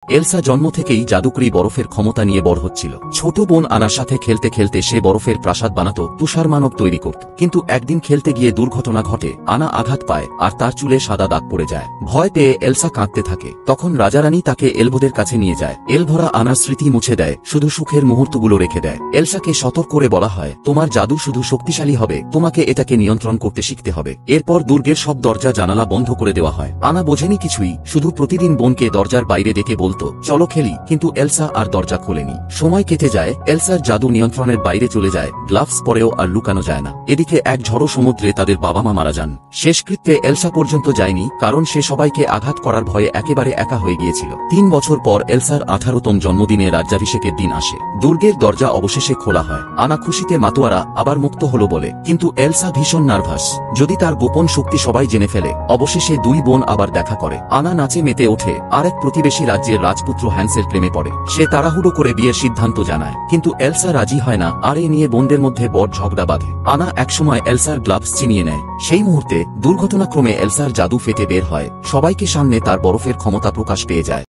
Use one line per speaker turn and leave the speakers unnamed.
Elsa জন্ম থেকেই জাদুকরি বরফের ক্ষমতা নিয়ে বড় হচ্ছিল। ছোট বোন আনার সাথে খেলতে খেলতে সে বরফের প্রাসাদ বানাতো, তুষার মানব তৈরি করত। কিন্তু একদিন খেলতে গিয়ে দুর্ঘটনা ঘটে, আনা আঘাত পায় আর তার চুলে সাদা দাগ পড়ে যায়। ভয় পেয়ে এলসা কাঁদতে থাকে। তখন রাজারানী তাকে এলভোদের কাছে নিয়ে যায়। এলভরা আনার স্মৃতি মুছে দেয়, শুধু সুখের মুহূর্তগুলো রেখে দেয়। এলসাকে সতর্ক করে বলা হয়, তোমার জাদু শুধু শক্তিশালী হবে, তোমাকে এটাকে নিয়ন্ত্রণ করতে শিখতে হবে। এরপর দুর্গের সব দরজা জানালা বন্ধ করে দেওয়া হয়। আনা বোঝেনি কিছুই, শুধু প্রতিদিন বোনকে দরজার বাইরে ডেকে বলতো, চলো খেলি, কিন্তু এলসা আর দরজা খোলেনি। সময় কেটে যায়, এলসার জাদু নিয়ন্ত্রণের বাইরে চলে যায়, গ্লাভস পরেও আর লুকানো যায় না। এদিকে এক ঝড়ো সমুদ্রে তাদের বাবা মা মারা যান। শেষকৃত্যে এলসা পর্যন্ত যায়নি, কারণ সে সবাইকে আঘাত করার ভয়ে একেবারে একা হয়ে গিয়েছিল। 3 বছর পর এলসার 18তম জন্মদিনে রাজ্যাভিষেকের দিন আসে। দুর্গের দরজা অবশেষে খোলা হয়। আনা খুশিতে মাতোয়ারা, আবার মুক্ত হলো বলে। কিন্তু এলসা ভীষণ নার্ভাস, যদি তার গোপন শক্তি সবাই জেনে ফেলে। অবশেষে দুই বোন আবার দেখা করে। আনা নাচে মেতে ওঠে, আর এক প্রতিবেশী রাজ্যের রাজপুত্র হ্যান্সের প্রেমে পড়ে। সে তাড়াহুড়ো করে বিয়ের সিদ্ধান্ত জানায়, কিন্তু এলসা রাজি হয় না, আর এ নিয়ে বোনদের মধ্যে বড় ঝগড়া বাঁধে। আনা একসময় এলসার গ্লাভস ছিনিয়ে নেয়। সেই মুহূর্তে দুর্ঘটনাক্রমে এলসার জাদু ফেটে বের হয়, সবাইকে সামনে তার বরফের ক্ষমতা প্রকাশ পেয়ে যায়।